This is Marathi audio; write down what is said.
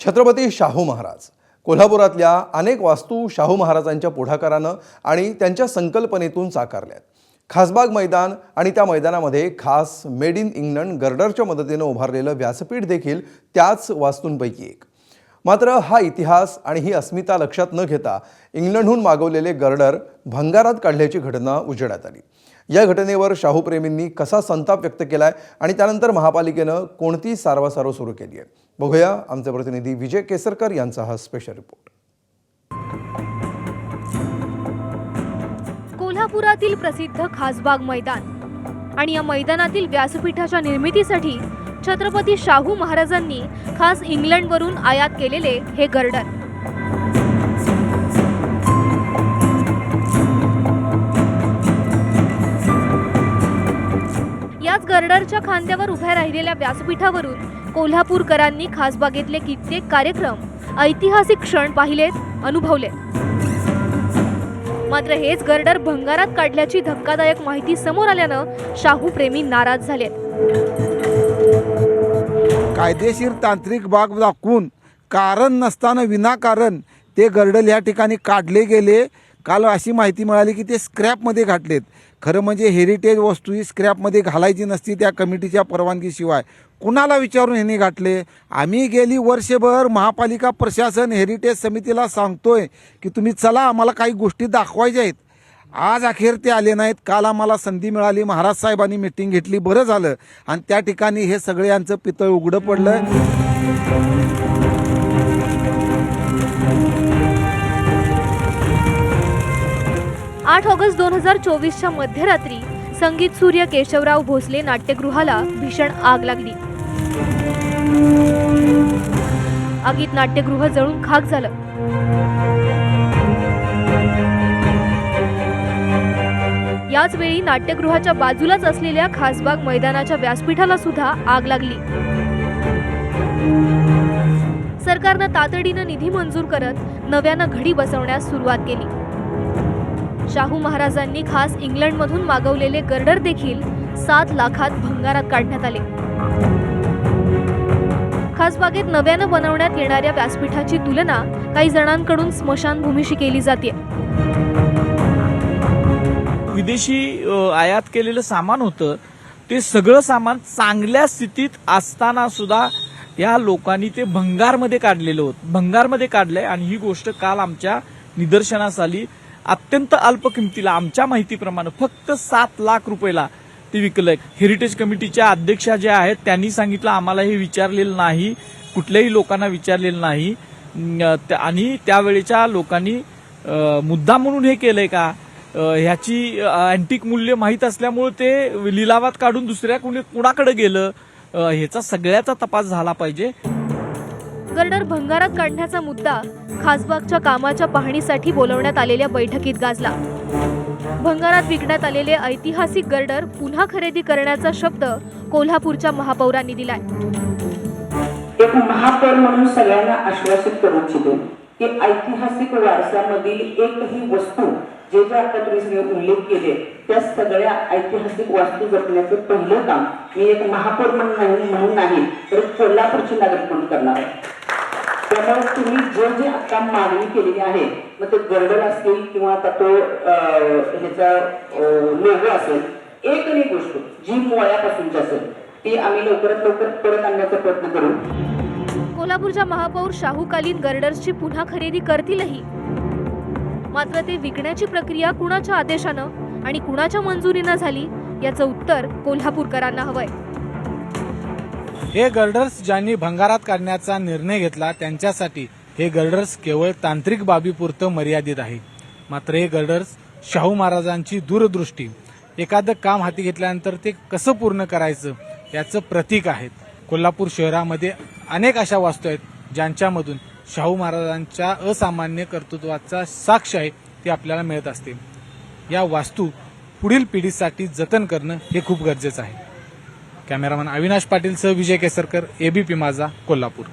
छत्रपती शाहू महाराज कोल्हापुरातल्या अनेक वास्तू शाहू महाराजांच्या पुढाकारानं आणि त्यांच्या संकल्पनेतून साकारल्यात। खासबाग मैदान आणि त्या मैदानामध्ये खास मेड इन इंग्लंड गर्डरच्या मदतीने उभारलेलं व्यासपीठ देखील त्याच वास्तूंपैकी एक। मात्र हा इतिहास आणि ही अस्मिता लक्षात न घेता इंग्लंडहून मागवलेले गर्डर भंगारात काढल्याची घटना उजेडात आली। या घटनेवर शाहूप्रेमींनी कसा संताप व्यक्त केलाय आणि त्यानंतर महापालिकेनं कोणती सारवासारव सुरू केली आहे, बघूया आमचे प्रतिनिधी विजय केसरकर यांचा हा स्पेशल रिपोर्ट। कोल्हापुरातील प्रसिद्ध खासबाग मैदान आणि या मैदानातील व्यासपीठाच्या निर्मितीसाठी छत्रपती शाहू महाराजांनी खास इंग्लंडवरून आयात केलेले हे गर्डर। याच गर्डरच्या खांद्यावर उभ्या राहिलेल्या व्यासपीठावरून कोल्हापूरकरांनी खासबागेतले कित्येक कार्यक्रम, ऐतिहासिक क्षण पाहिलेत, अनुभवलेत। मात्र हेच गर्डर भंगारात काढल्याची धक्कादायक माहिती समोर आल्यानं शाहू प्रेमी नाराज झालेत। कायदेशीर तांत्रिक बाब दाखवून कारण नसताना विनाकारण ते गर्डर या ठिकाणी काढले गेले। काल अशी माहिती मिळाली की ते स्क्रॅपमध्ये घातलेत। खरं म्हणजे हेरिटेज वस्तू ही स्क्रॅपमध्ये घालायची नसती त्या कमिटीच्या परवानगीशिवाय। कुणाला विचारून ह्यांनी घातले? आम्ही गेली वर्षभर महापालिका प्रशासन हेरिटेज समितीला सांगतोय की तुम्ही चला, आम्हाला काही गोष्टी दाखवायच्या आहेत। आज अखेर ते आले नाहीत। काल आम्हाला संधी मिळाली, महाराज साहेबांनी मीटिंग घेतली, बरं झालं, आणि त्या ठिकाणी हे सगळे यांचं पितळ उघडं पडलं। 8 ऑगस्ट 2024च्या मध्यरात्री संगीत सूर्य केशवराव भोसले नाट्यगृहाला भीषण आग लागली। आगीत नाट्यगृह जळून खाक झालं। याच वेळी नाट्यगृहाच्या बाजूलाच असलेल्या खासबाग मैदानाच्या व्यासपीठाला सुद्धा आग लागली। सरकारनं तातडीनं निधी मंजूर करत नव्यानं घडी बसवण्यास सुरुवात केली। शाहू महाराजांनी खास इंग्लंडमधून मागवलेले गर्डर देखील 7 लाखात भंगारात काढण्यात आले। खासबागेत नव्यानं बनवण्यात येणाऱ्या व्यासपीठाची तुलना काही जणांकडून स्मशानभूमीशी केली जाते। विदेशी आयात केलेलं सामान होतं, ते सगळं सामान चांगल्या स्थितीत असताना सुद्धा या लोकांनी ते भंगारमध्ये काढलेलं होतं। भंगारमध्ये काढलंय आणि ही गोष्ट काल आमच्या निदर्शनास आली। अत्यंत अल्प किमतीला, आमच्या माहितीप्रमाणे फक्त 7 लाख रुपयाला ते विकलंय। हेरिटेज कमिटीच्या अध्यक्षा ज्या आहेत त्यांनी सांगितलं आम्हाला हे विचारलेलं नाही, कुठल्याही लोकांना विचारलेलं नाही, आणि त्यावेळेच्या लोकांनी मुद्दा म्हणून हे केलंय का, ह्याची अँटिक मूल्य माहीत असल्यामुळे ते लिलावात काढून दुसऱ्या कुणाकडे गेलं, ह्याचा सगळ्याचा तपास झाला पाहिजे। गर्डर भंगारात काढण्याचा मुद्दा खासबागच्या कामाच्या पाहणीसाठी बोलवण्यात आलेल्या बैठकीत गाजला। भंगारात विकण्यात आलेले ऐतिहासिक गर्डर पुन्हा खरेदी करण्याचा शब्द कोल्हापूरच्या महापौरांनी दिलाय। एक महापौर म्हणून सगळ्यांना आश्वासित करू इच्छितो की ऐतिहासिक वारसामधील एकही वस्तू जे आता तुम्ही उल्लेख केले त्या सगळ्या ऐतिहासिक वास्तू जपण्याचं पहिलं काम मी एक महापौर म्हणून नाही तर कोल्हापूरची नागरिक म्हणून करणार आहे। त्यामुळे तुम्ही जे आता मागणी केलेली आहे, मग ते गर्डर असतील किंवा आता तो ह्याचा लोगो असेल, एकही गोष्ट जी मुळापासूनची असेल ती आम्ही लवकरात लवकर परत आणण्याचा प्रयत्न करू। कोल्हापूरच्या महापौर शाहूकालीन गर्डर्सची पुन्हा खरेदी करतीलही, मात्र ते विकण्याची प्रक्रिया कुणाच्या आदेशानं आणि कुणाच्या मंजुरीनं झाली याचं उत्तर कोल्हापूरकरांना हवंय। हे गर्डर्स ज्यांनी भंगारात काढण्याचा निर्णय घेतला त्यांच्यासाठी हे गर्डर्स केवळ तांत्रिक बाबीपुरतं मर्यादित आहे। मात्र हे गर्डर्स शाहू महाराजांची दूरदृष्टी, एखादं काम हाती घेतल्यानंतर ते कसं पूर्ण करायचं याचं प्रतीक आहेत। कोल्हापूर शहरामध्ये अनेक अशा वास्तू आहेत ज्यांच्यामधून शाहू महाराजांच्या असामान्य कर्तृत्वाचा साक्ष आहे ती आपल्याला मिळत असते। या वास्तू पुढील पिढीसाठी जतन करणं हे खूप गरजेचं आहे। कॅमेरामन अविनाश पाटीलसह विजय केसरकर, एबीपी माझा, कोल्हापूर।